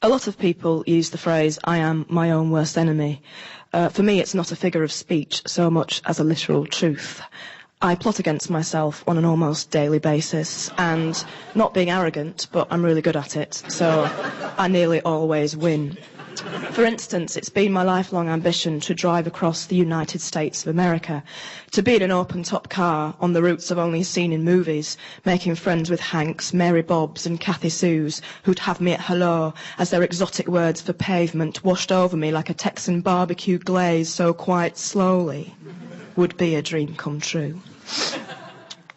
A lot of people use the phrase, I am my own worst enemy. For me, it's not a figure of speech so much as a literal truth. I plot against myself on an almost daily basis, and not being arrogant, but I'm really good at it, so I nearly always win. For instance, it's been my lifelong ambition to drive across the United States of America, to be in an open-top car on the routes I've only seen in movies, making friends with Hanks, Mary Bobbs and Kathy Sues, who'd have me at hello as their exotic words for pavement washed over me like a Texan barbecue glaze so quite slowly would be a dream come true.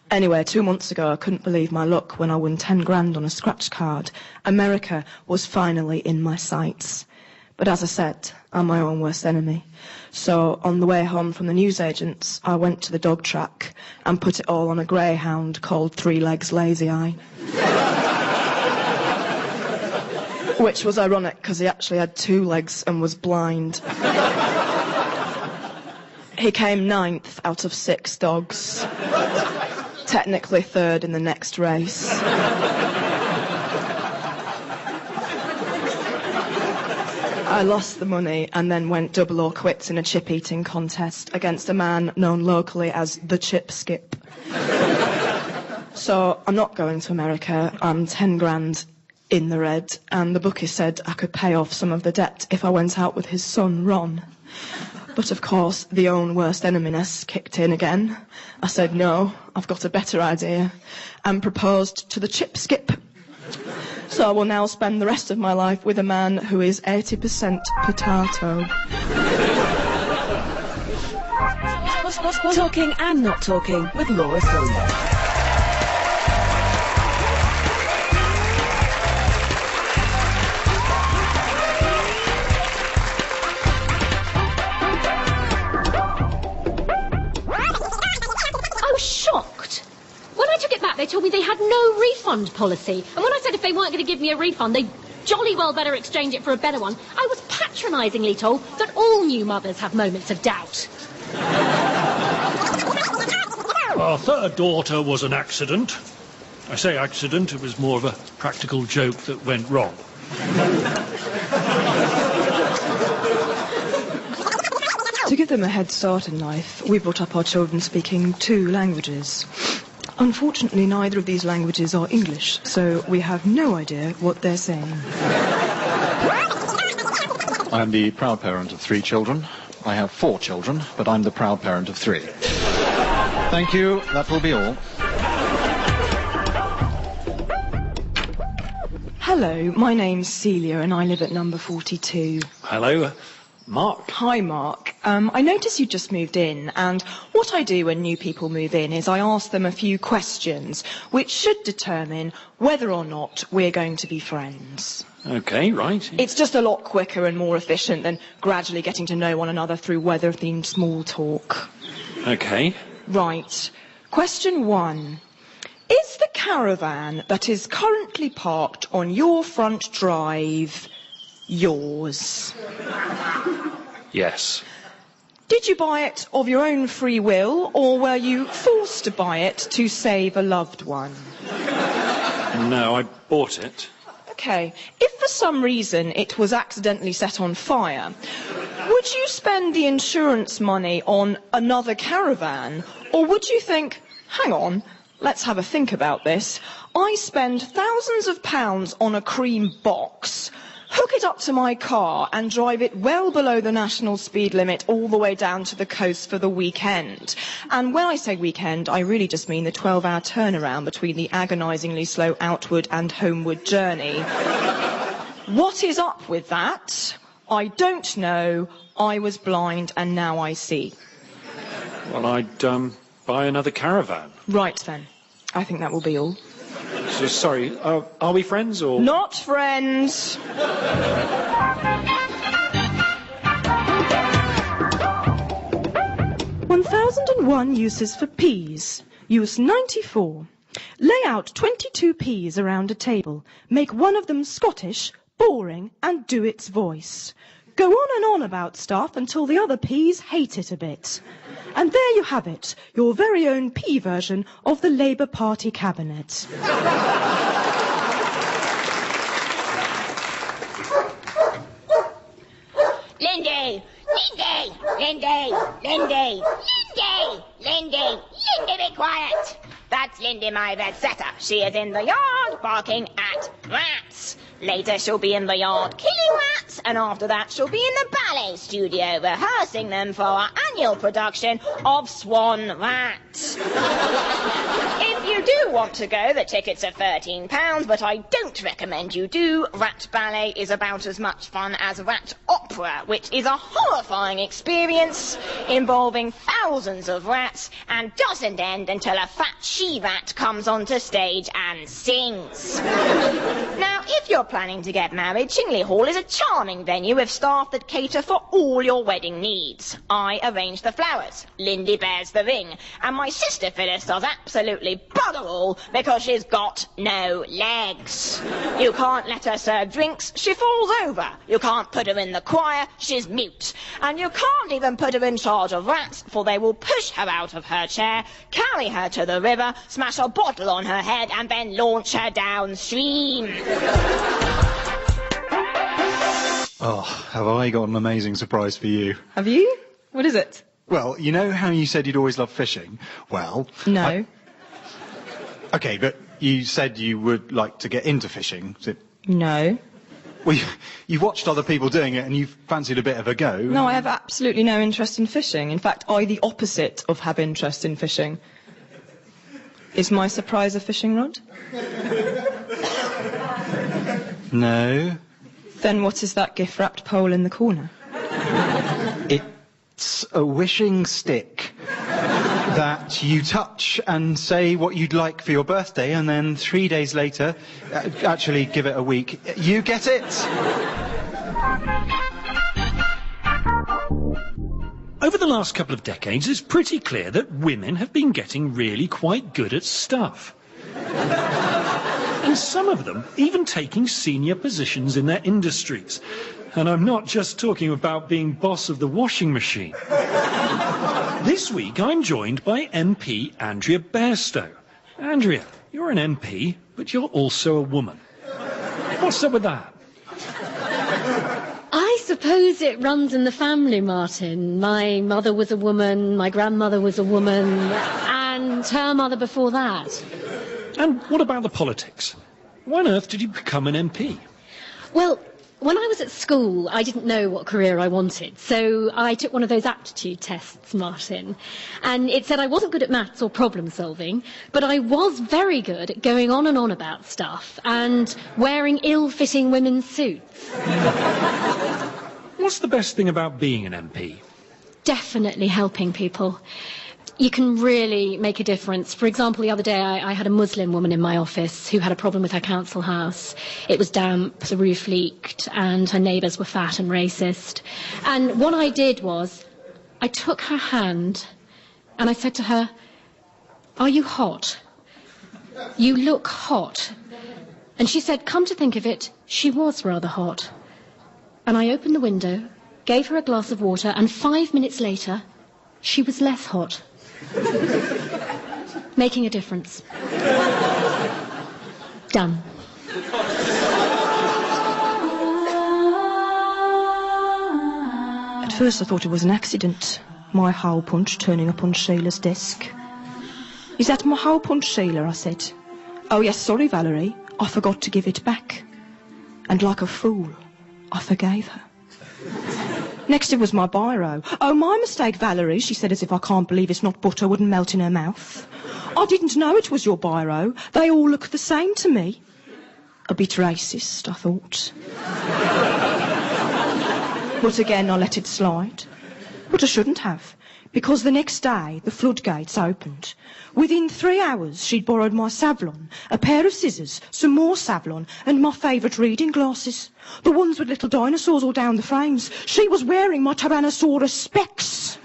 Anyway, 2 months ago, I couldn't believe my luck when I won 10 grand on a scratch card. America was finally in my sights. But as I said, I'm my own worst enemy. So on the way home from the newsagents, I went to the dog track and put it all on a greyhound called Three Legs Lazy Eye. Which was ironic because he actually had 2 legs and was blind. He came 9th out of 6 dogs. Technically 3rd in the next race. I lost the money and then went double or quits in a chip-eating contest against a man known locally as the Chip Skip. So I'm not going to America. I'm 10 grand in the red, and the bookie said I could pay off some of the debt if I went out with his son, Ron. But of course, the own worst eneminess kicked in again. I said no, I've got a better idea, and proposed to the Chip Skip. So I will now spend the rest of my life with a man who is 80% potato. Talking and not talking with Laura Solon. They told me they had no refund policy. And when I said if they weren't going to give me a refund, they jolly well better exchange it for a better one, I was patronisingly told that all new mothers have moments of doubt. Our third daughter was an accident. I say accident, it was more of a practical joke that went wrong. To give them a head start in life, we brought up our children speaking 2 languages. Unfortunately, neither of these languages are English, so we have no idea what they're saying. I'm the proud parent of 3 children. I have 4 children, but I'm the proud parent of 3. Thank you. That will be all. Hello, my name's Celia and I live at number 42. Hello, Mark. Hi, Mark. I notice you just moved in, and what I do when new people move in is I ask them a few questions, which should determine whether or not we're going to be friends. OK, right. It's just a lot quicker and more efficient than gradually getting to know one another through weather-themed small talk. OK. Right. Question 1. Is the caravan that is currently parked on your front drive yours? Yes. Did you buy it of your own free will, or were you forced to buy it to save a loved one? No, I bought it. OK. If for some reason it was accidentally set on fire, would you spend the insurance money on another caravan, or would you think, hang on, let's have a think about this. I spend thousands of pounds on a cream box, hook it up to my car and drive it well below the national speed limit all the way down to the coast for the weekend. And when I say weekend, I really just mean the 12-hour turnaround between the agonisingly slow outward and homeward journey. What is up with that? I don't know. I was blind and now I see. Well, I'd buy another caravan. Right then. I think that will be all. So, sorry, are we friends or...? Not friends. 1001 uses for peas. Use 94. Lay out 22 peas around a table. Make one of them Scottish, boring, and do its voice. Go on and on about stuff until the other peas hate it a bit. And there you have it, your very own pea version of the Labour Party cabinet. Lindy, be quiet. That's Lindy, my red setter. She is in the yard barking at rats. Later she'll be in the yard killing rats, and after that she'll be in the ballet studio rehearsing them for our annual production of Swan Rat. If you do want to go, the tickets are £13, but I don't recommend you do. Rat ballet is about as much fun as rat opera, which is a horrifying experience involving thousands of rats and doesn't end until a fat she-rat comes onto stage and sings. Now, if you're planning to get married, Chingley Hall is a charming venue with staff that cater for all your wedding needs. I arrange the flowers, Lindy bears the ring, and my sister Phyllis does absolutely bugger all because she's got no legs. You can't let her serve drinks, she falls over. You can't put her in the choir, she's mute. And you can't even put her in charge of rats, for they will push her out of her chair, carry her to the river, smash a bottle on her head, and then launch her downstream. Oh, have I got an amazing surprise for you? Have you? What is it? Well, you know how you said you'd always loved fishing? Well... No. OK, but you said you would like to get into fishing. Is it... No. Well, you've watched other people doing it and you've fancied a bit of a go. No, I have absolutely no interest in fishing. In fact, I the opposite of have interest in fishing. Is my surprise a fishing rod? No. Then what is that gift-wrapped pole in the corner? It's a wishing stick that you touch and say what you'd like for your birthday, and then 3 days later, actually give it a week, you get it. Over the last couple of decades, it's pretty clear that women have been getting really quite good at stuff. And some of them even taking senior positions in their industries. And I'm not just talking about being boss of the washing machine. This week, I'm joined by MP Andrea Bairstow. Andrea, you're an MP, but you're also a woman. What's up with that? I suppose it runs in the family, Martin. My mother was a woman, my grandmother was a woman, and her mother before that. And what about the politics? Why on earth did you become an MP? Well, when I was at school, I didn't know what career I wanted, so I took one of those aptitude tests, Martin, and it said I wasn't good at maths or problem solving, but I was very good at going on and on about stuff and wearing ill-fitting women's suits. What's the best thing about being an MP? Definitely helping people. You can really make a difference. For example, the other day I had a Muslim woman in my office who had a problem with her council house. It was damp, the roof leaked, and her neighbours were fat and racist. And what I did was, I took her hand and I said to her, "Are you hot? You look hot." And she said, come to think of it, she was rather hot. And I opened the window, gave her a glass of water, and 5 minutes later, she was less hot. Making a difference. Done. At first I thought it was an accident. My hole punch turning up on Sheila's desk. "Is that my hole punch, Sheila?" I said. "Oh yes, sorry, Valerie. I forgot to give it back." And like a fool, I forgave her. Next it was my biro. "Oh, my mistake, Valerie," she said, as if I can't believe it's not butter wouldn't melt in her mouth. "I didn't know it was your biro. They all look the same to me." A bit racist, I thought. But again, I let it slide. But I shouldn't have, because the next day the floodgates opened. Within 3 hours, she'd borrowed my Savlon, a pair of scissors, some more Savlon, and my favourite reading glasses. The ones with little dinosaurs all down the frames. She was wearing my Tyrannosaurus specs.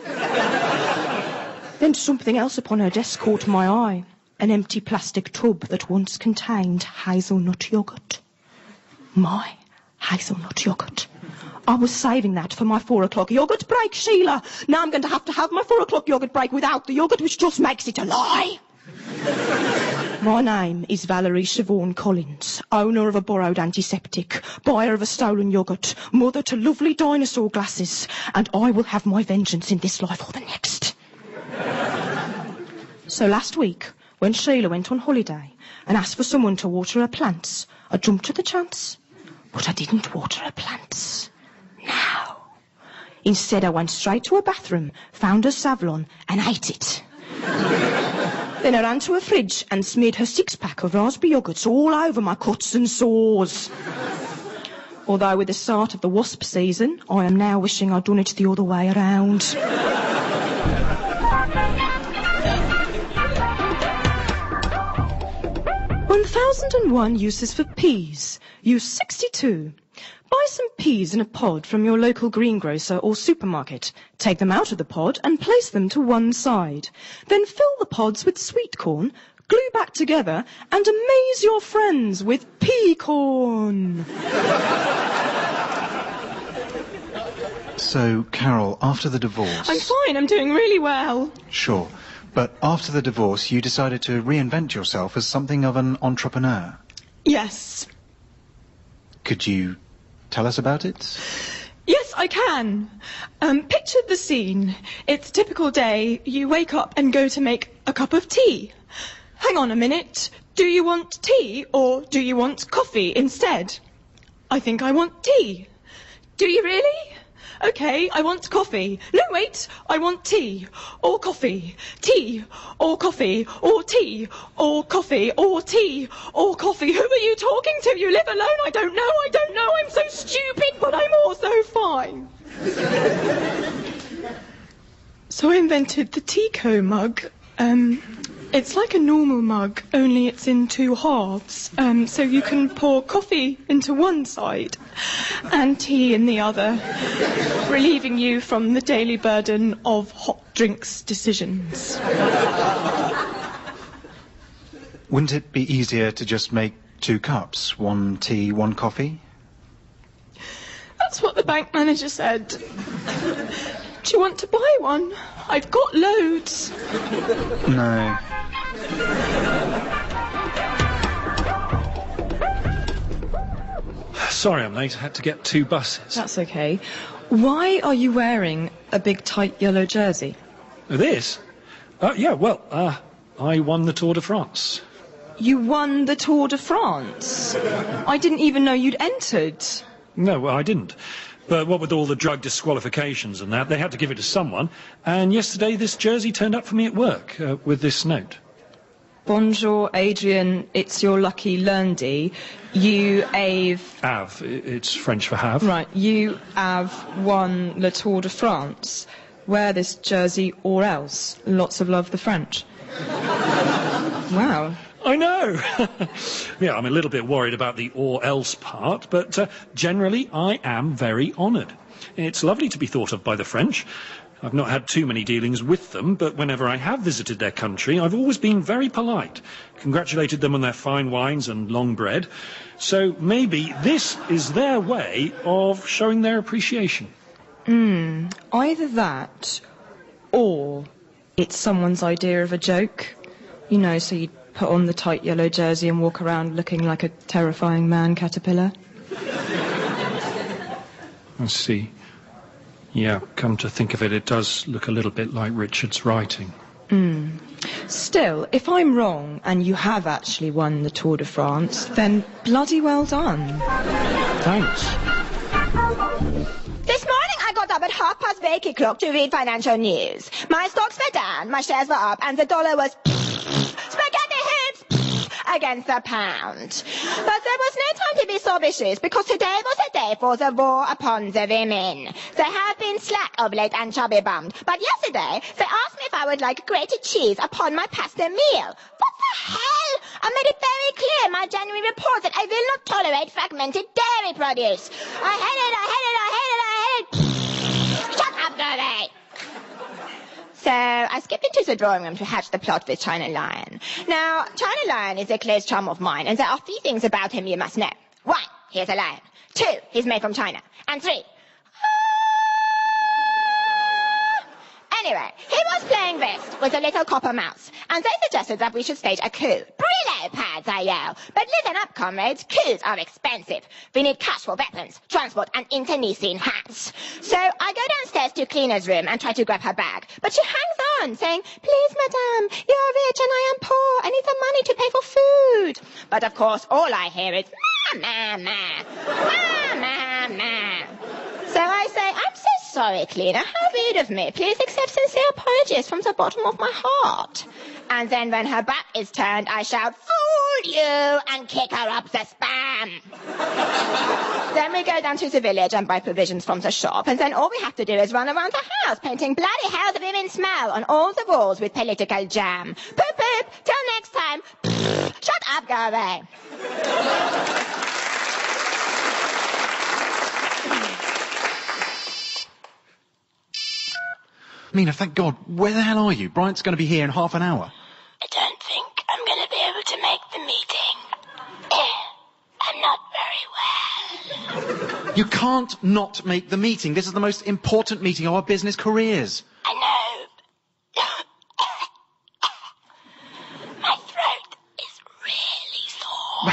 Then something else upon her desk caught my eye. An empty plastic tub that once contained hazelnut yoghurt. My hazelnut yoghurt. I was saving that for my 4 o'clock yoghurt break, Sheila. Now I'm going to have my 4 o'clock yoghurt break without the yoghurt, which just makes it a lie. My name is Valerie Siobhan Collins, owner of a borrowed antiseptic, buyer of a stolen yoghurt, mother to lovely dinosaur glasses, and I will have my vengeance in this life or the next. So last week, when Sheila went on holiday and asked for someone to water her plants, I jumped at the chance, but I didn't water her plants. No. Instead, I went straight to her bathroom, found her Savlon, and ate it. Then I ran to her fridge and smeared her six-pack of raspberry yoghurts all over my cuts and sores. Although with the start of the wasp season, I am now wishing I'd done it the other way around. 1001 uses for peas. Use 62. Buy some peas in a pod from your local greengrocer or supermarket. Take them out of the pod and place them to one side. Then fill the pods with sweet corn, glue back together, and amaze your friends with pea corn. So, Carol, after the divorce... I'm fine, I'm doing really well. Sure. But after the divorce, you decided to reinvent yourself as something of an entrepreneur. Yes. Could you tell us about it? Yes, I can. Picture the scene. It's a typical day. You wake up and go to make a cup of tea. Hang on a minute. Do you want tea or do you want coffee instead? I think I want tea. Do you really? Okay, I want coffee. No, wait, I want tea. Or coffee. Tea. Or coffee. Or tea. Or coffee. Or tea. Or coffee. Who are you talking to? You live alone? I don't know. I'm so stupid, but I'm also fine. So I invented the Teaco mug. It's like a normal mug, only it's in two halves. So you can pour coffee into one side and tea in the other, relieving you from the daily burden of hot drinks decisions. Wouldn't it be easier to just make 2 cups? 1 tea, 1 coffee? That's what the bank manager said. Do you want to buy one? I've got loads. No. Sorry I'm late. I had to get 2 buses. That's okay. Why are you wearing a big tight yellow jersey? This? I won the Tour de France. You won the Tour de France? I didn't even know you'd entered. No, well, I didn't. But what with all the drug disqualifications and that, they had to give it to someone. And yesterday this jersey turned up for me at work with this note. Bonjour, Adrian. It's your lucky lundi. You have... It's French for have. Right, you have won Le Tour de France. Wear this jersey or else. Lots of love, the French. Wow. I know. Yeah, I'm a little bit worried about the or else part, but generally I am very honoured. It's lovely to be thought of by the French. I've not had too many dealings with them, but whenever I have visited their country, I've always been very polite, congratulated them on their fine wines and long bread. So maybe this is their way of showing their appreciation. Either that, or it's someone's idea of a joke. You know, so you put on the tight yellow jersey and walk around looking like a terrifying man caterpillar. I see. Yeah, come to think of it, it does look a little bit like Richard's writing. Still, if I'm wrong and you have actually won the Tour de France, then bloody well done. Thanks. This morning I got up at 8:30 o'clock to read financial news. My stocks were down, my shares were up, and the dollar was spaghetti hits against the pound. But there was no time to be so vicious, because today was a day for the war upon the women. They have been slack of late and chubby bummed, but yesterday they asked me if I would like grated cheese upon my pasta meal. What the hell? I made it very clear in my January report that I will not tolerate fragmented dairy produce. I hate it. Shut up, Gertie! So I skipped into the drawing room to hatch the plot with China Lion. Now, China Lion is a close chum of mine, and there are 3 things about him you must know. 1, he's a lion. 2, he's made from China. And 3, Anyway, he was playing whist with a little copper mouse, and they suggested that we should stage a coup. Brilliant! pads, I yell. But listen up, comrades, coups are expensive. We need cash for weapons, transport and internecine hats. So I go downstairs to cleaner's room and try to grab her bag. But she hangs on, saying, please, madame, you are rich and I am poor. I need some money to pay for food. But of course, all I hear is, ma, ma, ma, ma, ma, ma. So I say, I'm so sorry, cleaner. How rude of me. Please accept sincere apologies from the bottom of my heart. And then when her back is turned, I shout, fool you, and kick her up the spam. Then we go down to the village and buy provisions from the shop, and then all we have to do is run around the house, painting bloody hell the women smell on all the walls with political jam. Poop poop, till next time. Shut up, go away. Mina, thank God. Where the hell are you? Bryant's going to be here in half an hour. I don't think I'm going to be able to make the meeting. I'm not very well. You can't not make the meeting. This is the most important meeting of our business careers. I know. My throat is really sore.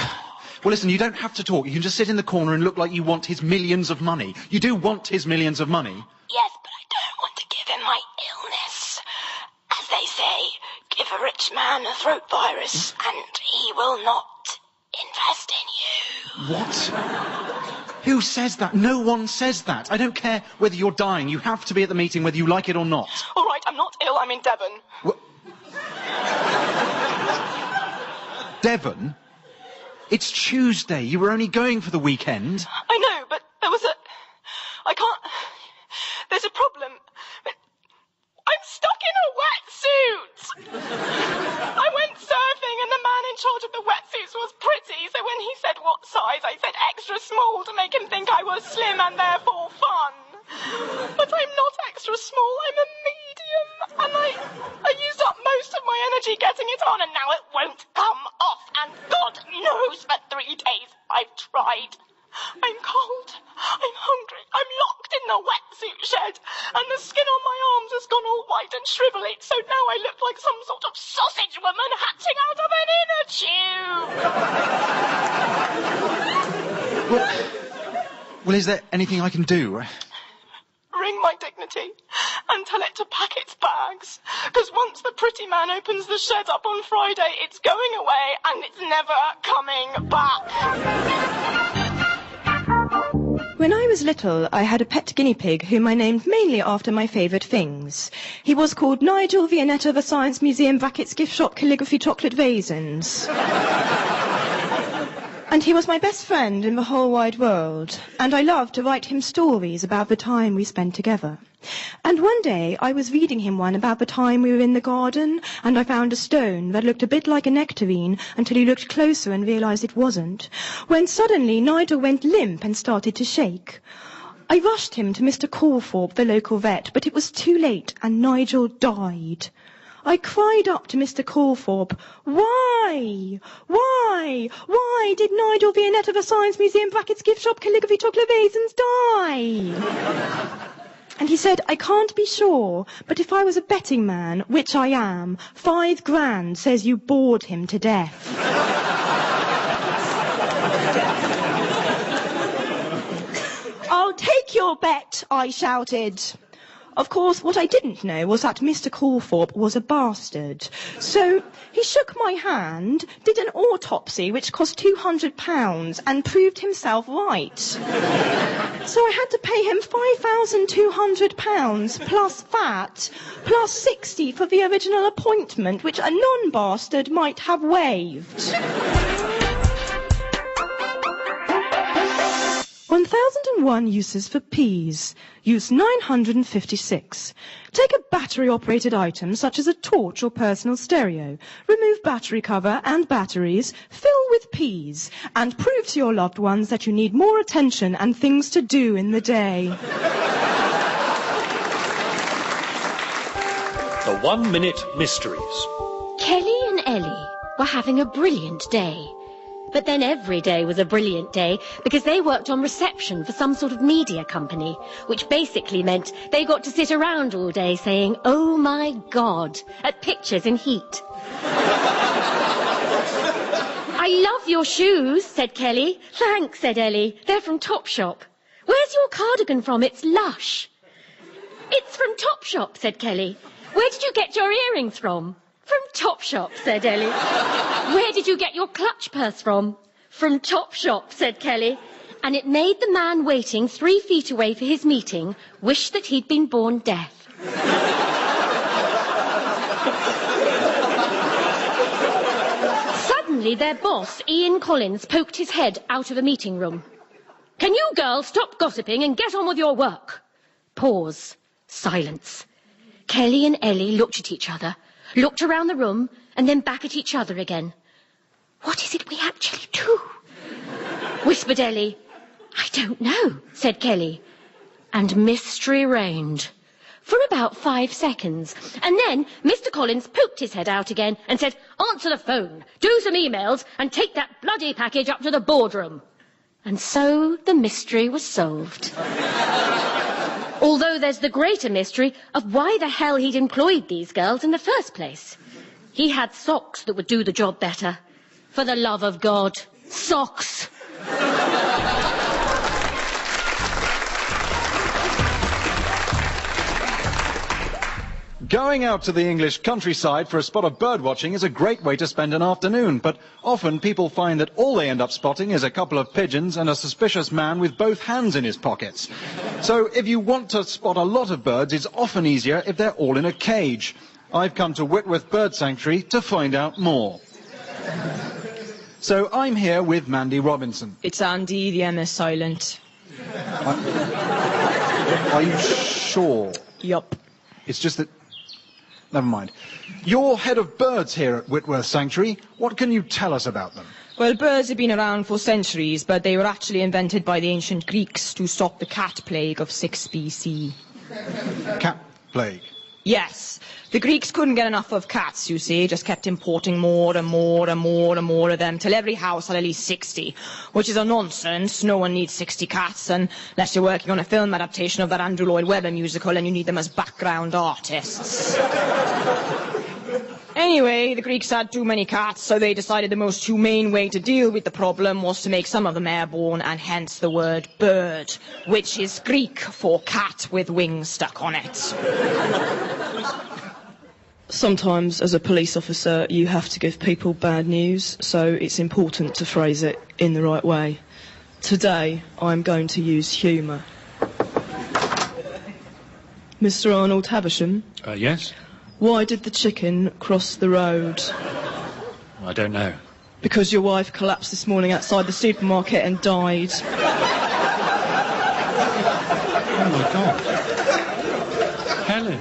Well, listen, you don't have to talk. You can just sit in the corner and look like you want his millions of money. You do want his millions of money. Yes, but I don't want to give him my illness. As they say, give a rich man a throat virus and he will not invest in you. What? Who says that? No one says that. I don't care whether you're dying. You have to be at the meeting whether you like it or not. All right, I'm not ill. I'm in Devon. Devon? It's Tuesday. You were only going for the weekend. I know, but there was I can't... There's a problem. I'm stuck in a wetsuit. I went surfing and the man in charge of the wetsuits was pretty, so when he said what size, I said extra small to make him think I was slim and therefore fun. But I'm not extra small, I'm a medium. And I used up most of my energy getting it on and now it won't come off. And God knows for 3 days I've tried. I'm cold, I'm hungry, I'm locked in the wetsuit shed, and the skin on my arms has gone all white and shrivelly, so now I look like some sort of sausage woman hatching out of an inner tube. Well, is there anything I can do? Ring my dignity and tell it to pack its bags, because once the pretty man opens the shed up on Friday, it's going away and it's never coming back. When I was little, I had a pet guinea pig whom I named mainly after my favourite things. He was called Nigel Vianetta of the Science Museum, Gift Shop, Calligraphy, Chocolate Vasins. And he was my best friend in the whole wide world, and I loved to write him stories about the time we spent together. And one day I was reading him one about the time we were in the garden, and I found a stone that looked a bit like a nectarine until he looked closer and realised it wasn't, when suddenly Nigel went limp and started to shake. I rushed him to Mr. Calthorpe, the local vet, but it was too late and Nigel died. I cried up to Mr. Calthorpe, why did Nigel Vianetta of the Science Museum, Gift Shop, Calligraphy, Chocolate Vasins die? And he said, I can't be sure, but if I was a betting man, which I am, 5 grand says you bored him to death. I'll take your bet, I shouted. Of course, what I didn't know was that Mr. Calthorpe was a bastard. So he shook my hand, did an autopsy which cost £200 and proved himself right. So I had to pay him £5,200 plus VAT, plus 60 for the original appointment, which a non-bastard might have waived. 1001 uses for peas. Use 956. Take a battery-operated item such as a torch or personal stereo. Remove battery cover and batteries. Fill with peas. And prove to your loved ones that you need more attention and things to do in the day. The 1 Minute Mysteries. Kelly and Ellie were having a brilliant day. But then every day was a brilliant day because they worked on reception for some sort of media company, which basically meant they got to sit around all day saying, oh my God, at pictures in heat. I love your shoes, said Kelly. Thanks, said Ellie. They're from Topshop. Where's your cardigan from? It's lush. It's from Topshop, said Kelly. Where did you get your earrings from? From Topshop, said Ellie. Where did you get your clutch purse from? From Topshop, said Kelly. And it made the man waiting 3 feet away for his meeting wish that he'd been born deaf. Suddenly their boss, Ian Collins, poked his head out of a meeting room. Can you girls stop gossiping and get on with your work? Pause. Silence. Kelly and Ellie looked at each other, looked around the room, and then back at each other again. What is it we actually do? Whispered Ellie. I don't know, said Kelly. And mystery reigned. For about 5 seconds. And then Mr. Collins poked his head out again and said, answer the phone, do some emails, and take that bloody package up to the boardroom. And so the mystery was solved. Although there's the greater mystery of why the hell he'd employed these girls in the first place. He had socks that would do the job better. For the love of God, socks! Going out to the English countryside for a spot of bird watching is a great way to spend an afternoon, but often people find that all they end up spotting is a couple of pigeons and a suspicious man with both hands in his pockets. So if you want to spot a lot of birds, it's often easier if they're all in a cage. I've come to Whitworth Bird Sanctuary to find out more. So I'm here with Mandy Robinson. It's Andy, the MS Silent. Are you sure? Yup. It's just that... Never mind. You're head of birds here at Whitworth Sanctuary. What can you tell us about them? Well, birds have been around for centuries, but they were actually invented by the ancient Greeks to stop the cat plague of 6 BC. Cat plague? Yes. The Greeks couldn't get enough of cats, you see, just kept importing more and more and more and more of them, till every house had at least 60, which is a nonsense. No one needs 60 cats, unless you're working on a film adaptation of that Andrew Lloyd Webber musical and you need them as background artists. Anyway, the Greeks had too many cats, so they decided the most humane way to deal with the problem was to make some of them airborne, and hence the word bird, which is Greek for cat with wings stuck on it. Sometimes, as a police officer, you have to give people bad news, so it's important to phrase it in the right way. Today, I'm going to use humour. Mr. Arnold Havisham? Yes? Why did the chicken cross the road? I don't know. Because your wife collapsed this morning outside the supermarket and died. Oh, my God. Helen.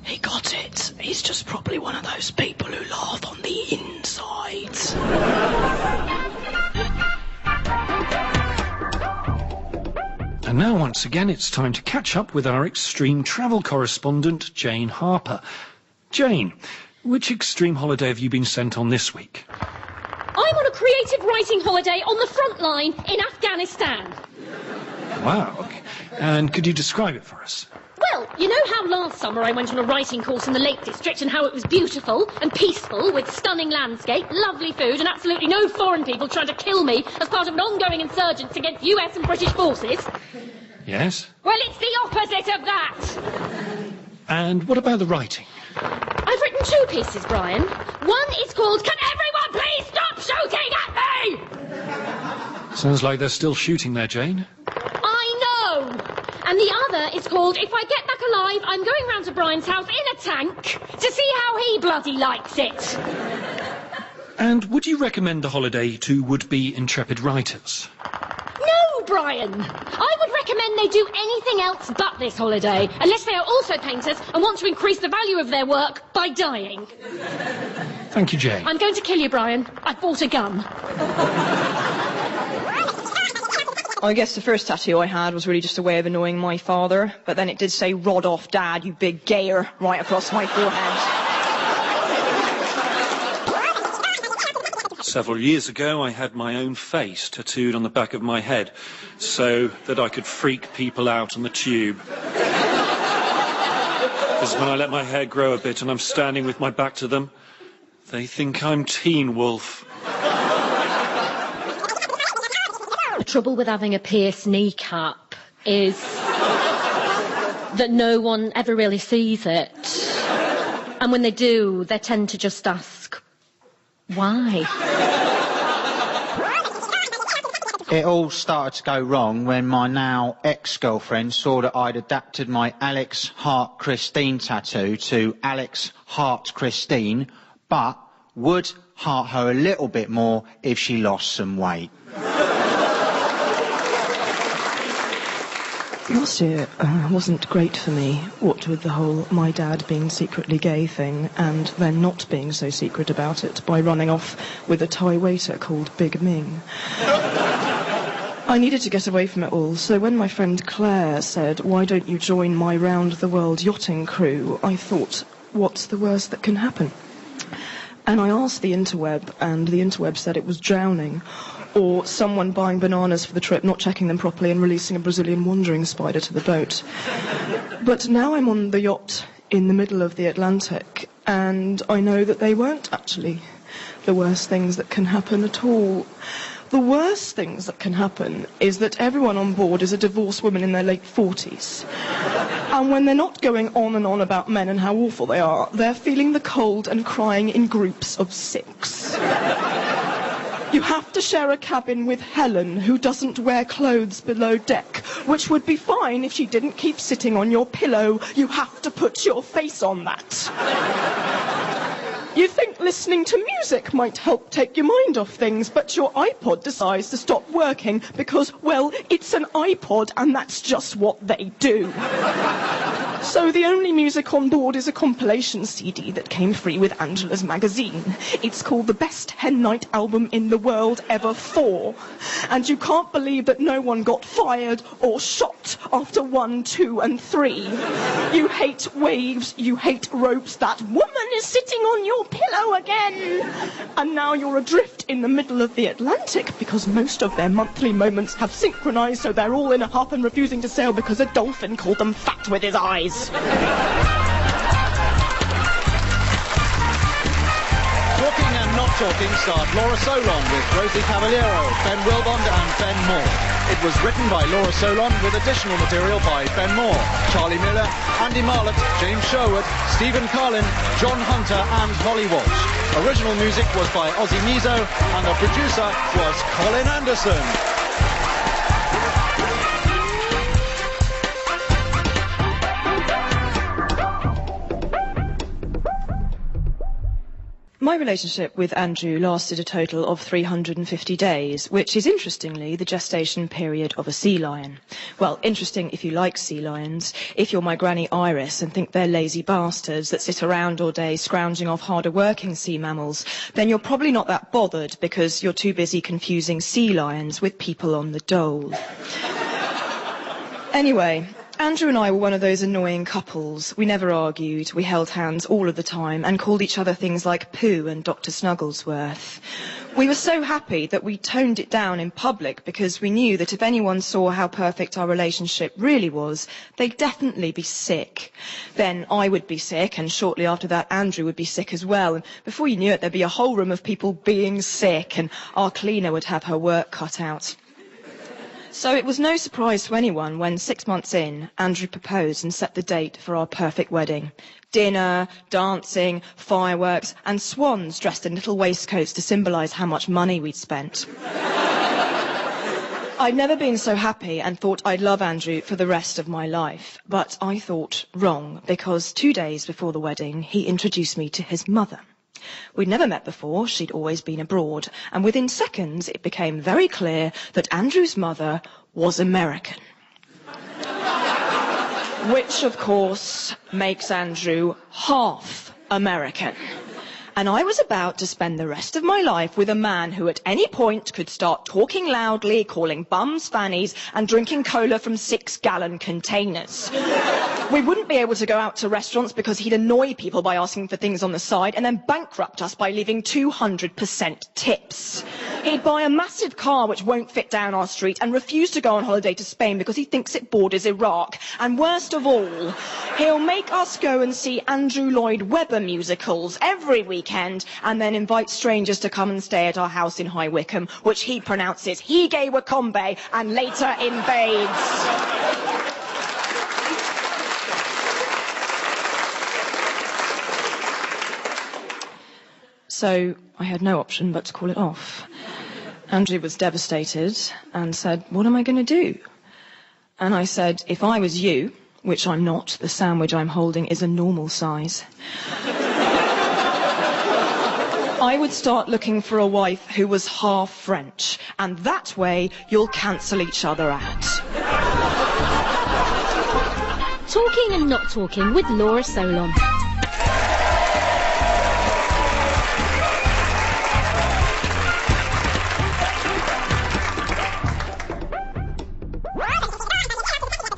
He got it. He's just probably one of those people who laugh on the inside. And now, once again, it's time to catch up with our extreme travel correspondent, Jane Harper. Jane, which extreme holiday have you been sent on this week? I'm on a creative writing holiday on the front line in Afghanistan. Wow. Okay. And could you describe it for us? Well, you know how last summer I went on a writing course in the Lake District and how it was beautiful and peaceful with stunning landscape, lovely food and absolutely no foreign people trying to kill me as part of an ongoing insurgence against US and British forces? Yes? Well, it's the opposite of that. And what about the writing? I've written 2 pieces, Brian. One is called Can Everyone Please Stop Shooting at Me? Sounds like they're still shooting there, Jane. I know. And the other is called If I Get Back Alive, I'm Going Round to Brian's house in a tank to see how he bloody likes it. And would you recommend the holiday to would-be intrepid writers? No, Brian. I would recommend they do anything else but this holiday, unless they are also painters and want to increase the value of their work by dying. Thank you, Jane. I'm going to kill you, Brian. I've bought a gun. I guess the first tattoo I had was really just a way of annoying my father, but then it did say, "Rod off, Dad, you big gayer," right across my forehead. Several years ago, I had my own face tattooed on the back of my head so that I could freak people out on the tube. Because when I let my hair grow a bit and I'm standing with my back to them, they think I'm Teen Wolf. trouble with having a pierced kneecap is that no one ever really sees it. And when they do, they tend to just ask, why? It all started to go wrong when my now ex-girlfriend saw that I'd adapted my Alex Heart Christine tattoo to Alex Heart Christine, but would heart her a little bit more if she lost some weight. Last year wasn't great for me, what with the whole my dad being secretly gay thing and then not being so secret about it by running off with a Thai waiter called Big Ming. I needed to get away from it all, so when my friend Claire said, "Why don't you join my round-the-world yachting crew?" I thought, what's the worst that can happen? And I asked the interweb, and the interweb said it was drowning, or someone buying bananas for the trip, not checking them properly, and releasing a Brazilian wandering spider to the boat. But now I'm on the yacht in the middle of the Atlantic, and I know that they weren't actually the worst things that can happen at all. The worst things that can happen is that everyone on board is a divorced woman in their late 40s. And when they're not going on and on about men and how awful they are, they're feeling the cold and crying in groups of 6. You have to share a cabin with Helen, who doesn't wear clothes below deck, which would be fine if she didn't keep sitting on your pillow. You have to put your face on that. You think listening to music might help take your mind off things, but your iPod decides to stop working because, well, it's an iPod and that's just what they do. So the only music on board is a compilation CD that came free with Angela's magazine. It's called the Best Hen Night Album in the World Ever 4. And you can't believe that no one got fired or shot after 1, 2 and 3. You hate waves, you hate ropes, that woman is sitting on your pillow again. And now you're adrift in the middle of the Atlantic because most of their monthly moments have synchronized, so they're all in a huff and refusing to sail because a dolphin called them fat with his eyes. Talking and Not Talking starred Laura Solon with Rosie Cavaliero, Ben Willbond and Ben Moor. It was written by Laura Solon with additional material by Ben Moor, Charlie Miller, Andy Marlett, James Sherwood, Stephen Carlin, John Hunter and Holly Walsh. Original music was by Ozzy Mizo and the producer was Colin Anderson. My relationship with Andrew lasted a total of 350 days, which is interestingly the gestation period of a sea lion. Well, interesting if you like sea lions. If you're my granny Iris and think they're lazy bastards that sit around all day scrounging off harder working sea mammals, then you're probably not that bothered because you're too busy confusing sea lions with people on the dole. Anyway, Andrew and I were one of those annoying couples. We never argued, we held hands all of the time and called each other things like Pooh and Dr. Snugglesworth. We were so happy that we toned it down in public because we knew that if anyone saw how perfect our relationship really was, they'd definitely be sick. Then I would be sick, and shortly after that Andrew would be sick as well. And before you knew it, there'd be a whole room of people being sick, and our cleaner would have her work cut out. So it was no surprise to anyone when 6 months in, Andrew proposed and set the date for our perfect wedding. Dinner, dancing, fireworks, and swans dressed in little waistcoats to symbolise how much money we'd spent. I'd never been so happy and thought I'd love Andrew for the rest of my life. But I thought wrong, because 2 days before the wedding, he introduced me to his mother. We'd never met before, she'd always been abroad, and within seconds it became very clear that Andrew's mother was American. Which, of course, makes Andrew half American. And I was about to spend the rest of my life with a man who at any point could start talking loudly, calling bums fannies, and drinking cola from 6-gallon containers. We wouldn't be able to go out to restaurants because he'd annoy people by asking for things on the side and then bankrupt us by leaving 200% tips. He'd buy a massive car which won't fit down our street and refuse to go on holiday to Spain because he thinks it borders Iraq. And worst of all, he'll make us go and see Andrew Lloyd Webber musicals every weekend and then invite strangers to come and stay at our house in High Wycombe, which he pronounces Hige Wakombe and later invades. So I had no option but to call it off. Andrew was devastated and said, "What am I going to do?" And I said, "If I was you," which I'm not, the sandwich I'm holding is a normal size, I would start looking for a wife who was half French, and that way you'll cancel each other out. Talking and Not Talking with Laura Solon.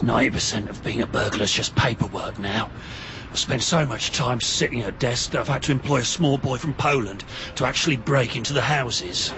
%of being a burglar is just paperwork now. I've spent so much time sitting at a desk that I've had to employ a small boy from Poland to actually break into the houses.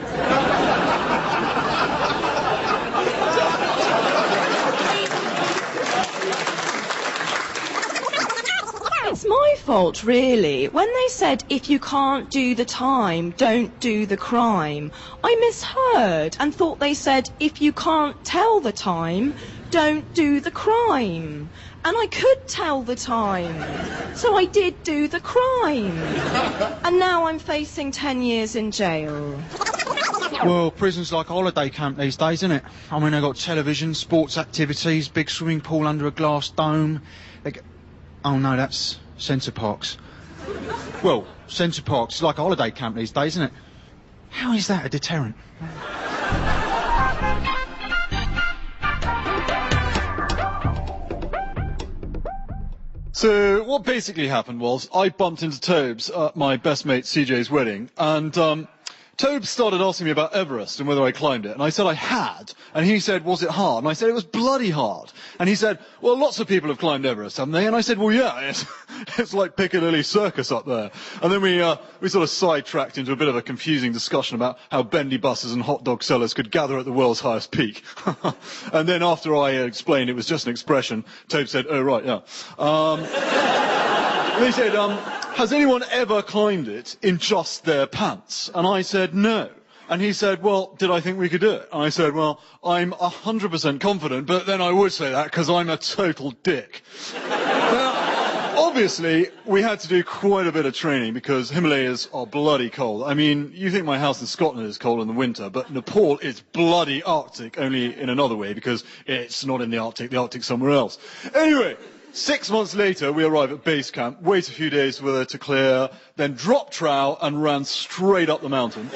It's my fault, really. When they said, if you can't do the time, don't do the crime, I misheard and thought they said, if you can't tell the time, don't do the crime. And I could tell the time. So I did do the crime. And now I'm facing 10 years in jail. Well, prison's like a holiday camp these days, isn't it? I mean, they've got television, sports activities, big swimming pool under a glass dome. Oh, no, that's Centre Parks. Well, Centre Parks is like a holiday camp these days, isn't it? How is that a deterrent? So what basically happened was I bumped into Tobes at my best mate CJ's wedding, and Tobes started asking me about Everest and whether I climbed it, and I said I had, and he said, was it hard? And I said it was bloody hard. And he said, well, lots of people have climbed Everest, haven't they? And I said, well, yeah, it's like Piccadilly Circus up there. And then we sort of sidetracked into a bit of a confusing discussion about how bendy buses and hot dog sellers could gather at the world's highest peak. And then after I explained it was just an expression, Tobes said, oh, right, yeah. And he said, has anyone ever climbed it in just their pants? And I said, no. And he said, well, did I think we could do it? And I said, well, I'm 100% confident, but then I would say that because I'm a total dick. Now, obviously, we had to do quite a bit of training because Himalayas are bloody cold. I mean, you think my house in Scotland is cold in the winter, but Nepal is bloody Arctic, only in another way because it's not in the Arctic's somewhere else. Anyway, 6 months later, we arrive at base camp, wait a few days for weather to clear, then drop trowel and ran straight up the mountain.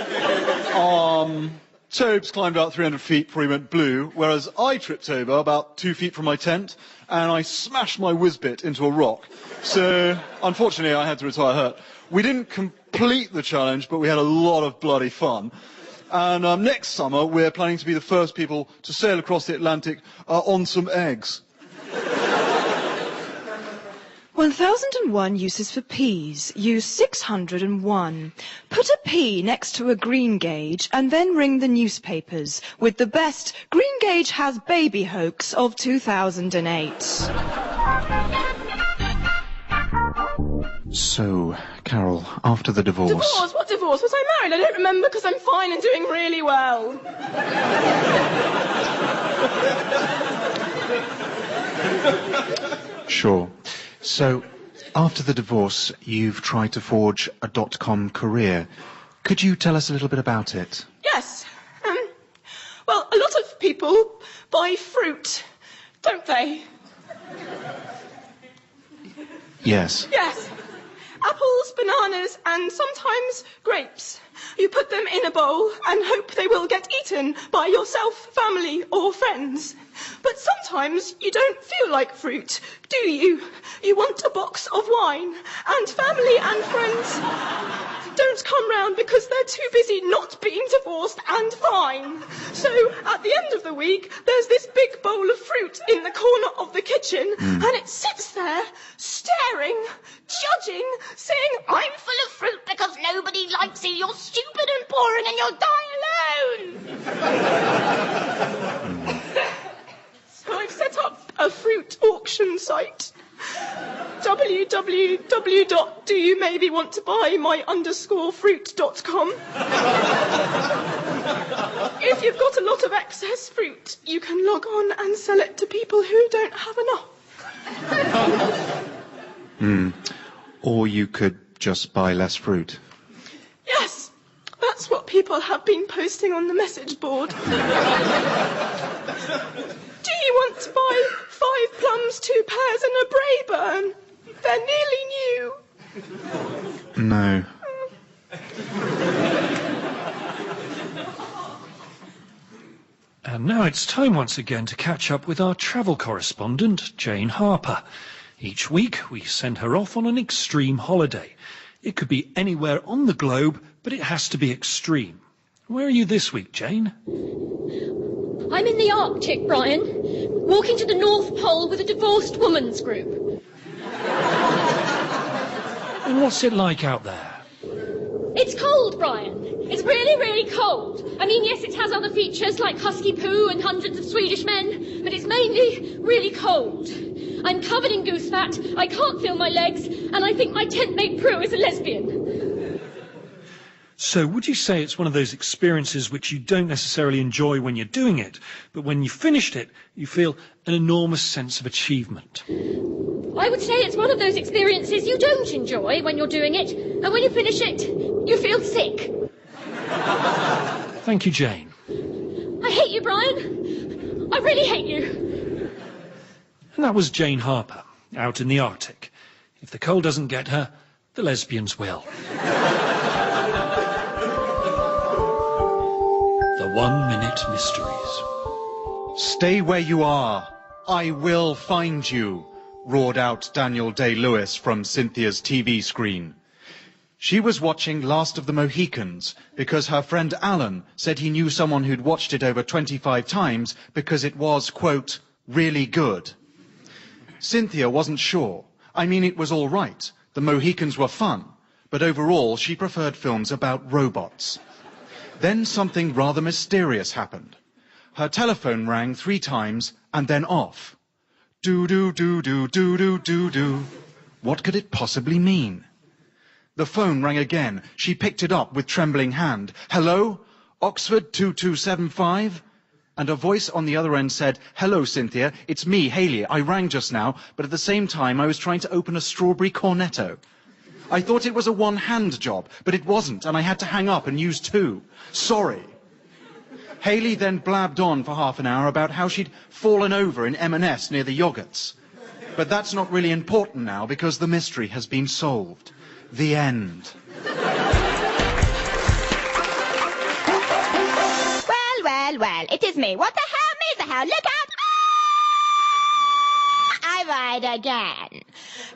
Tobes climbed about 300 feet before he went blue, whereas I tripped over about 2 feet from my tent, and I smashed my whiz-bit into a rock. So, unfortunately, I had to retire hurt. We didn't complete the challenge, but we had a lot of bloody fun. And next summer, we're planning to be the first people to sail across the Atlantic on some eggs. 1001 uses for peas. Use 601. Put a pea next to a green gauge and then ring the newspapers with the best Green Gauge Has Baby hoax of 2008. So, Carol, after the divorce... Divorce? What divorce? Was I married? I don't remember because I'm fine and doing really well. Sure. So, after the divorce, you've tried to forge a .com career. Could you tell us a little bit about it? Yes. Well, a lot of people buy fruit, don't they? Yes. Yes. Apples, bananas, and sometimes grapes. You put them in a bowl and hope they will get eaten by yourself, family, or friends. But sometimes you don't feel like fruit, do you? You want a box of wine, and family and friends don't come round because they're too busy not being divorced and fine. So at the end of the week, there's this big bowl of fruit in the corner of the kitchen, and it sits there, staring, judging, saying, I'm full of fruit because nobody likes you, you're stupid and boring and you'll die alone. So I've set up a fruit auction site. www.doyoumaybewanttobuymy_fruit.com. If you've got a lot of excess fruit, you can log on and sell it to people who don't have enough. Or you could just buy less fruit. Yes, that's what people have been posting on the message board. Do you want to buy 5 plums, 2 pears and a Braeburn? They're nearly new. No. And now it's time once again to catch up with our travel correspondent, Jane Harper. Each week we send her off on an extreme holiday. It could be anywhere on the globe, but it has to be extreme. Where are you this week, Jane? I'm in the Arctic, Brian, walking to the North Pole with a divorced women's group. And what's it like out there? It's cold, Brian. It's really, really cold. I mean, yes, it has other features like husky poo and hundreds of Swedish men, but it's mainly really cold. I'm covered in goose fat, I can't feel my legs, and I think my tent mate Prue is a lesbian. So would you say it's one of those experiences which you don't necessarily enjoy when you're doing it, but when you've finished it, you feel an enormous sense of achievement? I would say it's one of those experiences you don't enjoy when you're doing it, and when you finish it, you feel sick. Thank you, Jane. I hate you, Brian. I really hate you. And that was Jane Harper, out in the Arctic. If the cold doesn't get her, the lesbians will. The 1 Minute Mysteries. Stay where you are. I will find you, roared out Daniel Day-Lewis from Cynthia's TV screen. She was watching Last of the Mohicans because her friend Alan said he knew someone who'd watched it over 25 times because it was, quote, really good. Cynthia wasn't sure. I mean, it was all right. The Mohicans were fun. But overall, she preferred films about robots. Then something rather mysterious happened. Her telephone rang 3 times and then off. Do-do-do-do-do-do-do-do. What could it possibly mean? The phone rang again. She picked it up with trembling hand. Hello? Oxford 2275? And a voice on the other end said, hello, Cynthia. It's me, Hayley. I rang just now, but at the same time I was trying to open a strawberry cornetto. I thought it was a one-hand job, but it wasn't, and I had to hang up and use 2. Sorry. Hayley then blabbed on for half an hour about how she'd fallen over in M&S near the yogurts. But that's not really important now because the mystery has been solved. The end. Well, it is me. What the hell, me the hell? Look out! I ride again.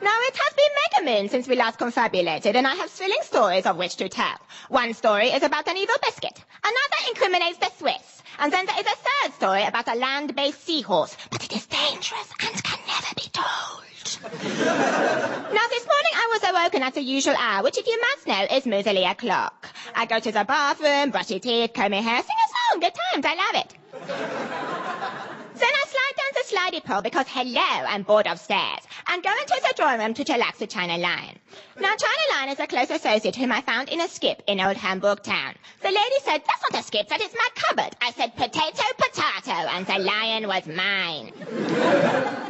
Now, it has been mega moon since we last confabulated, and I have thrilling stories of which to tell. One story is about an evil biscuit. Another incriminates the Swiss. And then there is a third story about a land-based seahorse. But it is dangerous and can never be told. Now, this morning I was awoken at the usual hour, which, if you must know, is moozily o'clock. I go to the bathroom, brush your teeth, comb your hair, sing a song. Good times, I love it. Then I slide down the slidey pole because, hello, I'm bored of stairs, and go into the drawing room to chillax with China Lion. Now, China Lion is a close associate whom I found in a skip in old Hamburg town. The lady said, that's not a skip, that is my cupboard. I said, potato, potato, and the lion was mine.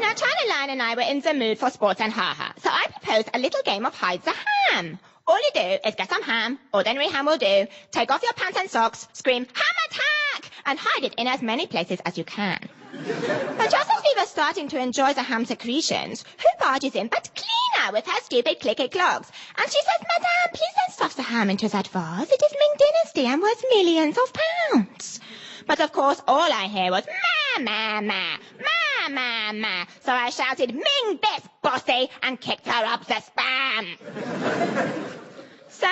Now, China Lion and I were in the mood for sports and ha-ha, so I proposed a little game of hide the ham. All you do is get some ham, ordinary ham will do, take off your pants and socks, scream, ham attack, and hide it in as many places as you can. But just as we were starting to enjoy the ham secretions, who barges in but Cleaner with her stupid clicky clogs? And she says, Madame, please don't stuff the ham into that vase. It is Ming Dynasty and worth millions of pounds. But of course, all I hear was, ma, ma, ma, ma, ma, ma. So I shouted, Ming this, bossy, and kicked her up the spam. So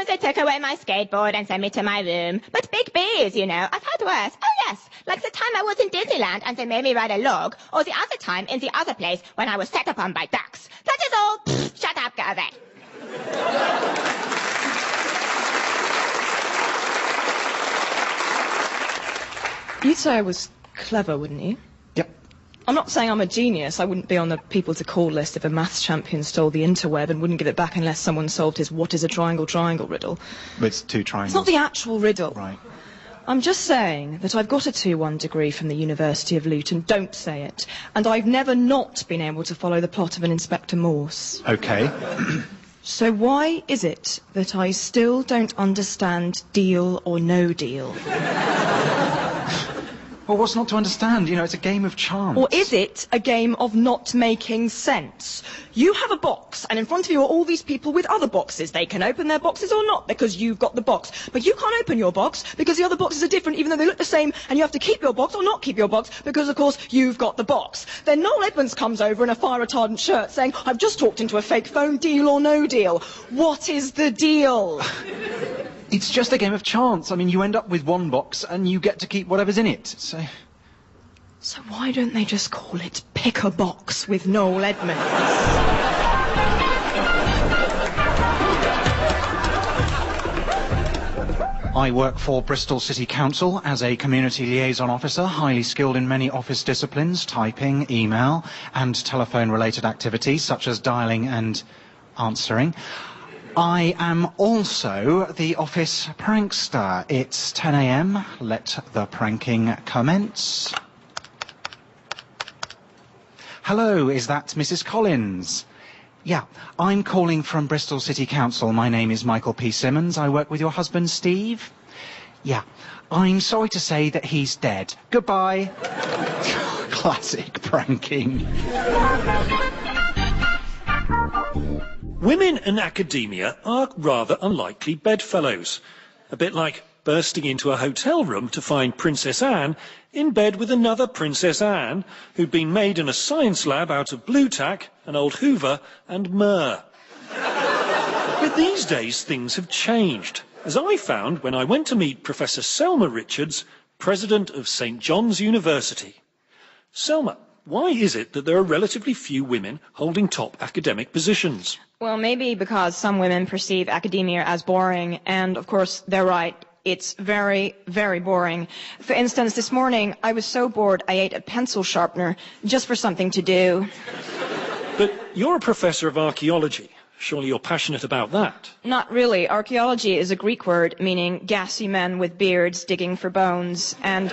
they took away my skateboard and sent me to my room. But big bees, you know. I've had worse. Oh, yes. Like the time I was in Disneyland and they made me ride a log. Or the other time in the other place when I was set upon by ducks. That is all. Pfft, shut up, go away. You'd say I was clever, wouldn't you? Yep. I'm not saying I'm a genius. I wouldn't be on the people to call list if a maths champion stole the interweb and wouldn't give it back unless someone solved his what is a triangle riddle. It's two triangles. It's not the actual riddle. Right. I'm just saying that I've got a 2-1 degree from the University of Luton, don't say it, and I've never not been able to follow the plot of an Inspector Morse. OK. So why is it that I still don't understand Deal or No Deal? Well, what's not to understand? You know, it's a game of chance. Or is it a game of not making sense? You have a box, and in front of you are all these people with other boxes. They can open their boxes or not, because you've got the box. But you can't open your box, because the other boxes are different, even though they look the same, and you have to keep your box or not keep your box, because, of course, you've got the box. Then Noel Edmonds comes over in a fire-retardant shirt saying, I've just talked into a fake phone, deal or no deal. What is the deal? It's just a game of chance. I mean, you end up with one box and you get to keep whatever's in it, so... So why don't they just call it Pick a Box with Noel Edmonds? I work for Bristol City Council as a community liaison officer, highly skilled in many office disciplines, typing, email, and telephone-related activities, such as dialing and answering. I am also the office prankster. It's 10 a.m. Let the pranking commence. Hello, is that Mrs. Collins? Yeah, I'm calling from Bristol City Council. My name is Michael P. Simmons. I work with your husband, Steve. Yeah, I'm sorry to say that he's dead. Goodbye. Classic pranking. Women in academia are rather unlikely bedfellows. A bit like bursting into a hotel room to find Princess Anne in bed with another Princess Anne who'd been made in a science lab out of blue tack, an old Hoover and myrrh. But these days things have changed, as I found when I went to meet Professor Selma Richards, president of St. John's University. Selma, why is it that there are relatively few women holding top academic positions? Well, maybe because some women perceive academia as boring, and of course they're right. It's very, very boring. For instance, this morning I was so bored I ate a pencil sharpener just for something to do. But you're a professor of archaeology. Surely you're passionate about that. Not really. Archaeology is a Greek word meaning gassy men with beards digging for bones, and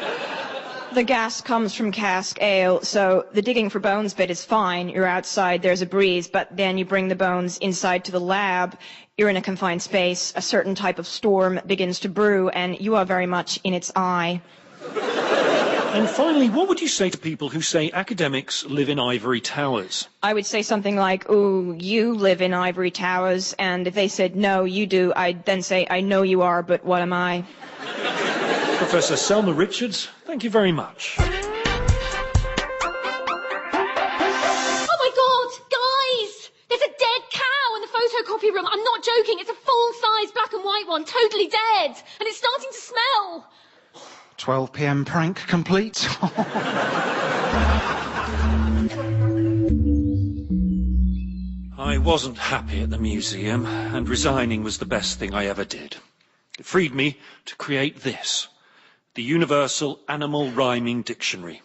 the gas comes from cask ale, so the digging for bones bit is fine. You're outside, there's a breeze, but then you bring the bones inside to the lab. You're in a confined space, a certain type of storm begins to brew, and you are very much in its eye. And finally, what would you say to people who say academics live in ivory towers? I would say something like, ooh, you live in ivory towers, and if they said, no, you do, I'd then say, I know you are, but what am I? Professor Selma Richards, thank you very much. Oh my God, guys! There's a dead cow in the photocopy room. I'm not joking. It's a full-size black and white one, totally dead. And it's starting to smell. 12 p.m. prank complete. I wasn't happy at the museum, and resigning was the best thing I ever did. It freed me to create this, the Universal Animal Rhyming Dictionary.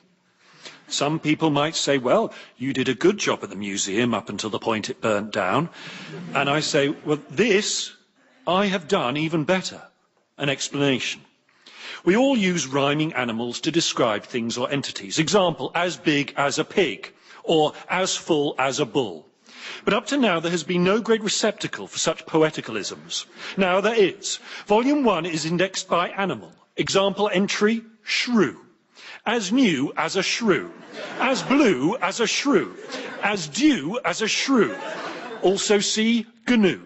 Some people might say, well, you did a good job at the museum up until the point it burnt down. And I say, well, this I have done even better, an explanation. We all use rhyming animals to describe things or entities. Example, as big as a pig, or as full as a bull. But up to now, there has been no great receptacle for such poeticalisms. Now there is. Volume 1 is indexed by animal. Example entry, shrew. As new as a shrew. As blue as a shrew. As dew as a shrew. Also see GNU.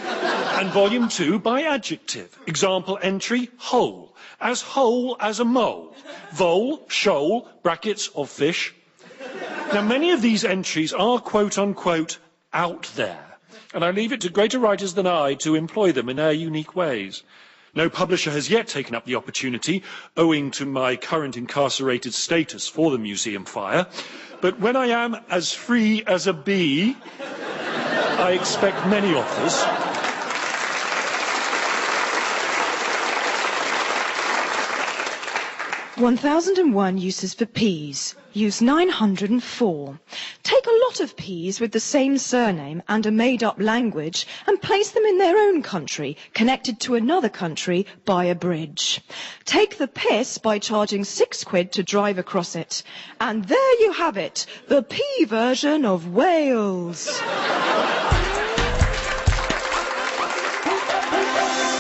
And volume 2 by adjective. Example entry, whole as a mole. Vole, shoal, brackets of fish. Now, many of these entries are quote-unquote out there, and I leave it to greater writers than I to employ them in their unique ways. No publisher has yet taken up the opportunity, owing to my current incarcerated status for the museum fire, but when I am as free as a bee, I expect many offers. 1001 uses for peas. Use 904. Take a lot of peas with the same surname and a made-up language and place them in their own country, connected to another country by a bridge. Take the piss by charging £6 to drive across it. And there you have it, the pea version of Wales.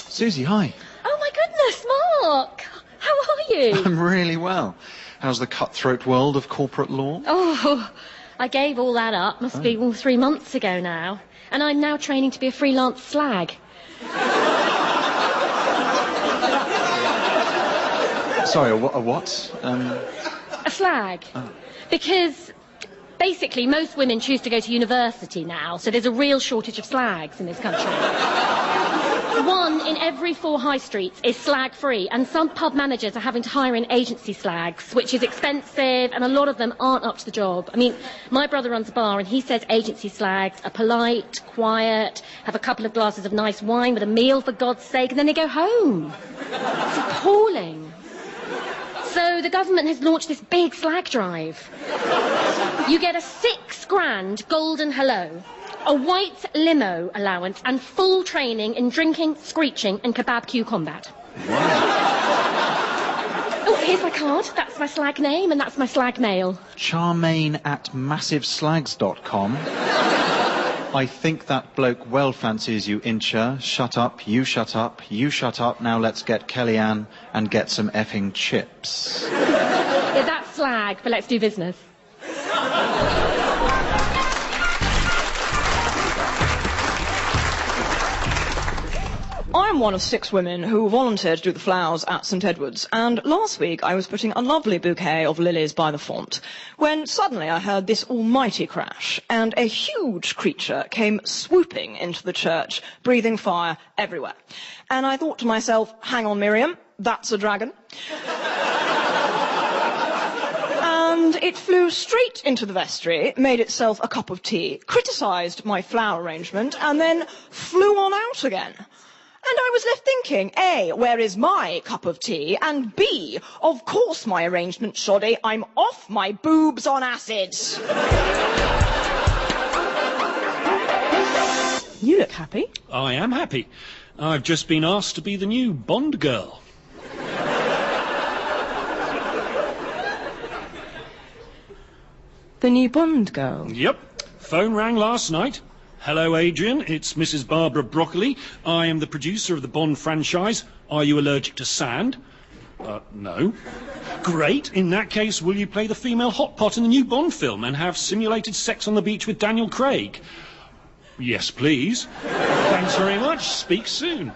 Susie, hi. Oh my goodness, Mark! How are you? I'm really well. How's the cutthroat world of corporate law? Oh, I gave all that up. Must be 3 months ago now. And I'm now training to be a freelance slag. Sorry, a what? A slag. Oh. Because basically most women choose to go to university now, so there's a real shortage of slags in this country. 1 in every 4 high streets is slag-free, and some pub managers are having to hire in agency slags, which is expensive, and a lot of them aren't up to the job. I mean, my brother runs a bar, and he says agency slags are polite, quiet, have a couple of glasses of nice wine with a meal, for God's sake, and then they go home. It's appalling. So the government has launched this big slag drive. You get a £6,000 golden hello, a white limo allowance, and full training in drinking, screeching, and kebab queue combat. Wow. Oh, here's my card. That's my slag name, and that's my slag mail. Charmaine@massiveslags.com. I think that bloke well fancies you, Incher. Shut up, you shut up, you shut up. Now let's get Kellyanne and get some effing chips. Yeah, that's slag, but let's do business. I'm one of 6 women who volunteered to do the flowers at St Edward's, and last week I was putting a lovely bouquet of lilies by the font, when suddenly I heard this almighty crash, and a huge creature came swooping into the church, breathing fire everywhere. And I thought to myself, hang on, Miriam, that's a dragon. And it flew straight into the vestry, made itself a cup of tea, criticised my flower arrangement, and then flew on out again. And I was left thinking, A, where is my cup of tea? And B, of course my arrangement's shoddy. I'm off my boobs on acid. You look happy. I am happy. I've just been asked to be the new Bond girl. The new Bond girl? Yep. Phone rang last night. Hello, Adrian. It's Mrs. Barbara Broccoli. I am the producer of the Bond franchise. Are you allergic to sand? No. Great. In that case, will you play the female hot pot in the new Bond film and have simulated sex on the beach with Daniel Craig? Yes, please. Thanks very much. Speak soon.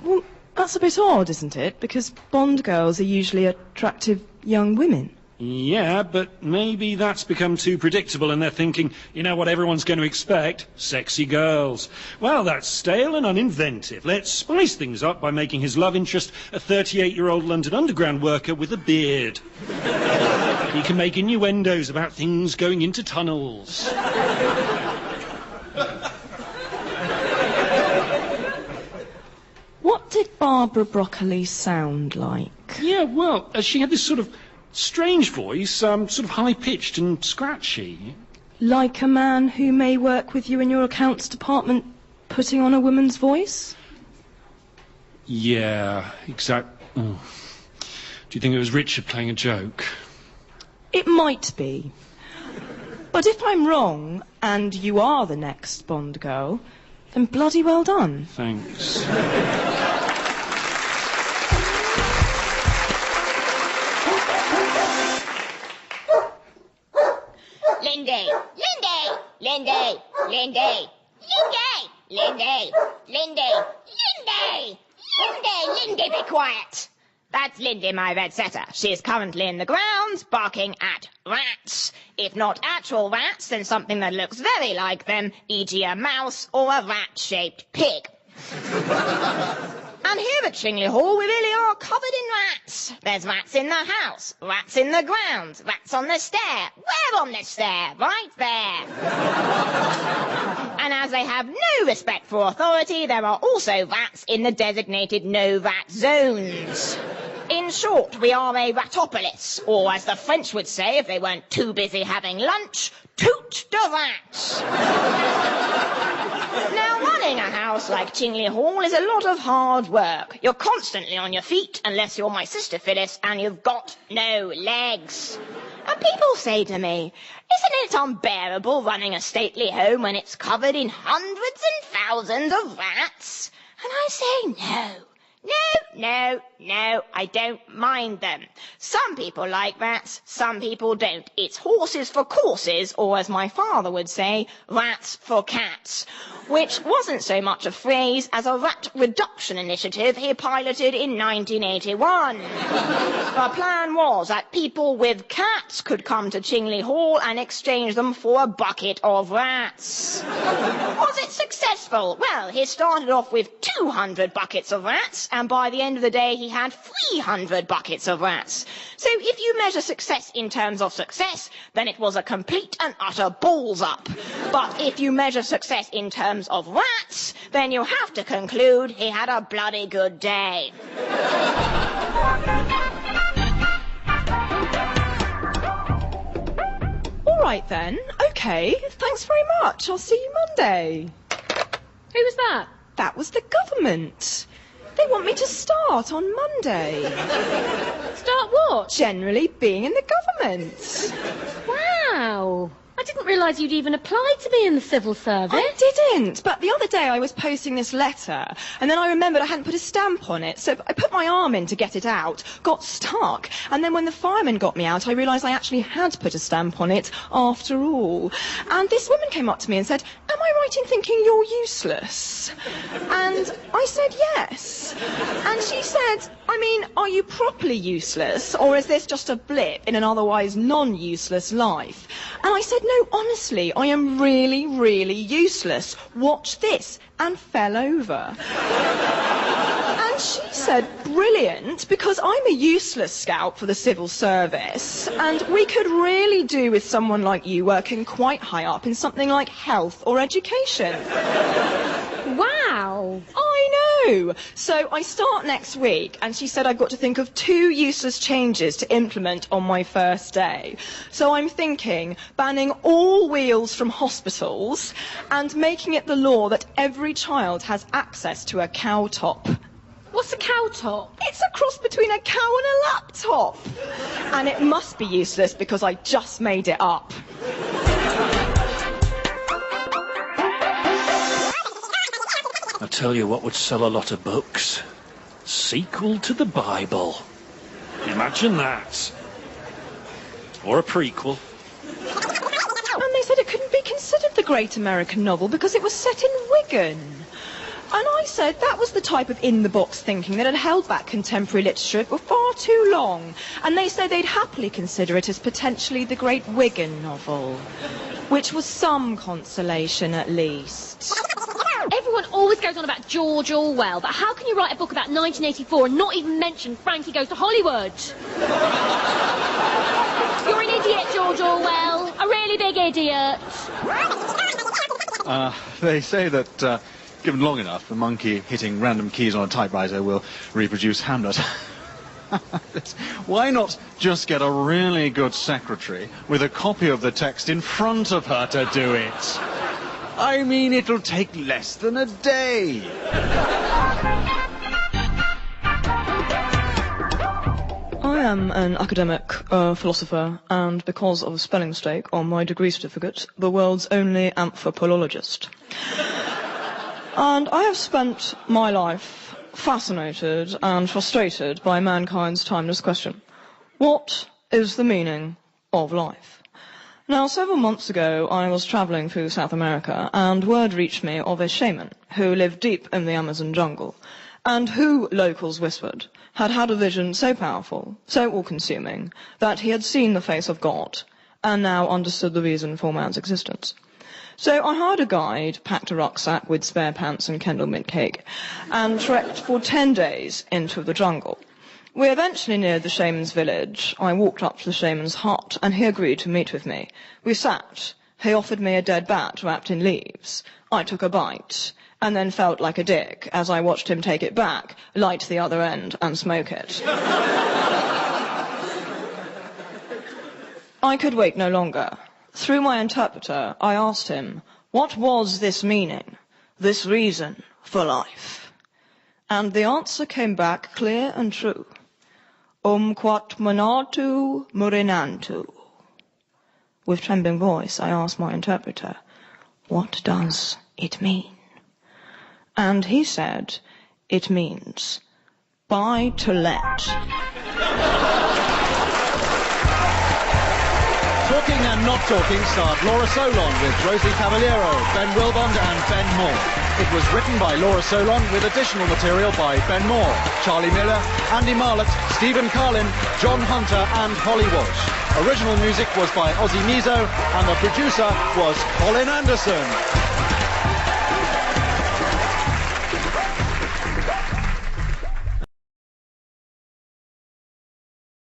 Well, that's a bit odd, isn't it? Because Bond girls are usually attractive young women. Yeah, but maybe that's become too predictable and they're thinking, you know what everyone's going to expect? Sexy girls. Well, that's stale and uninventive. Let's spice things up by making his love interest a 38-year-old London Underground worker with a beard. He can make innuendos about things going into tunnels. What did Barbara Broccoli sound like? Yeah, well, she had this sort of strange voice, sort of high-pitched and scratchy. Like a man who may work with you in your accounts department putting on a woman's voice? Yeah, exactly. Oh. Do you think it was Richard playing a joke? It might be. But if I'm wrong, and you are the next Bond girl, then bloody well done. Thanks. Lindy, Lindy, Lindy, Lindy, Lindy, Lindy, be quiet. That's Lindy, my red setter. She is currently in the grounds, barking at rats. If not actual rats, then something that looks very like them, e.g. a mouse or a rat-shaped pig. And here at Chingley Hall, we really are covered in rats. There's rats in the house, rats in the grounds, rats on the stair. Where on the stair? Right there. And as they have no respect for authority, there are also rats in the designated no-rat zones. In In short, we are a ratopolis, or as the French would say if they weren't too busy having lunch, toot de rat. Now, running a house like Chingley Hall is a lot of hard work. You're constantly on your feet, unless you're my sister Phyllis, and you've got no legs. And people say to me, isn't it unbearable running a stately home when it's covered in hundreds and thousands of rats? And I say no. No, I don't mind them. Some people like rats, some people don't. It's horses for courses, or as my father would say, rats for cats, which wasn't so much a phrase as a rat reduction initiative he piloted in 1981. The plan was that people with cats could come to Chingley Hall and exchange them for a bucket of rats. Was it successful? Well, he started off with 200 buckets of rats, and by the end of the day he had 300 buckets of rats. So if you measure success in terms of success, then it was a complete and utter balls up. But if you measure success in terms of rats, then you have to conclude he had a bloody good day. All right then. Okay. Thanks very much. I'll see you Monday. Who was that? That was the government. They want me to start on Monday. Start what? Generally being in the government. Wow. I didn't realise you'd even applied to be in the civil service. I didn't, but the other day I was posting this letter, and then I remembered I hadn't put a stamp on it, so I put my arm in to get it out, got stuck, and then when the fireman got me out, I realised I actually had put a stamp on it after all. And this woman came up to me and said, "Am I right in thinking you're useless?" And I said yes. And she said, "I mean, are you properly useless, or is this just a blip in an otherwise non-useless life?" And I said, "No, honestly, I am really, really useless. Watch this," and fell over. And she said, "Brilliant, because I'm a useless scout for the civil service, and we could really do with someone like you working quite high up in something like health or education." Wow. I know. So I start next week, and she said I've got to think of 2 useless changes to implement on my first day. So I'm thinking banning all wheels from hospitals and making it the law that every child has access to a cow top. What's a cow top? It's a cross between a cow and a laptop. And it must be useless because I just made it up. I tell you what would sell a lot of books. Sequel to the Bible. Imagine that. Or a prequel. And they said it couldn't be considered the great American novel because it was set in Wigan. And I said that was the type of in-the-box thinking that had held back contemporary literature for far too long. And they said they'd happily consider it as potentially the great Wigan novel, which was some consolation at least. Everyone always goes on about George Orwell, but how can you write a book about 1984 and not even mention Frankie Goes to Hollywood? You're an idiot, George Orwell. A really big idiot. They say that, given long enough, a monkey hitting random keys on a typewriter will reproduce Hamlet. Why not just get a really good secretary with a copy of the text in front of her to do it? I mean, it'll take less than a day. I am an academic philosopher, and because of a spelling mistake on my degree certificate, the world's only anthropologist. And I have spent my life fascinated and frustrated by mankind's timeless question: what is the meaning of life? Now, several months ago, I was travelling through South America, and word reached me of a shaman who lived deep in the Amazon jungle, and who, locals whispered, had had a vision so powerful, so all-consuming, that he had seen the face of God, and now understood the reason for man's existence. So I hired a guide, packed a rucksack with spare pants and Kendal mint cake, and trekked for 10 days into the jungle. We eventually neared the shaman's village. I walked up to the shaman's hut, and he agreed to meet with me. We sat. He offered me a dead bat wrapped in leaves. I took a bite, and then felt like a dick as I watched him take it back, light the other end, and smoke it. I could wait no longer. Through my interpreter, I asked him, what was this meaning, this reason for life? And the answer came back clear and true. Quat manatu murinantu. With trembling voice, I asked my interpreter, what does it mean? And he said, it means, buy to let. Talking and Not Talking starred Laura Solon with Rosie Cavaliero, Ben Willbond and Ben Moor. It was written by Laura Solon with additional material by Ben Moor, Charlie Miller, Andy Marlett, Stephen Carlin, John Hunter and Holly Walsh. Original music was by Ozzy Mizo and the producer was Colin Anderson.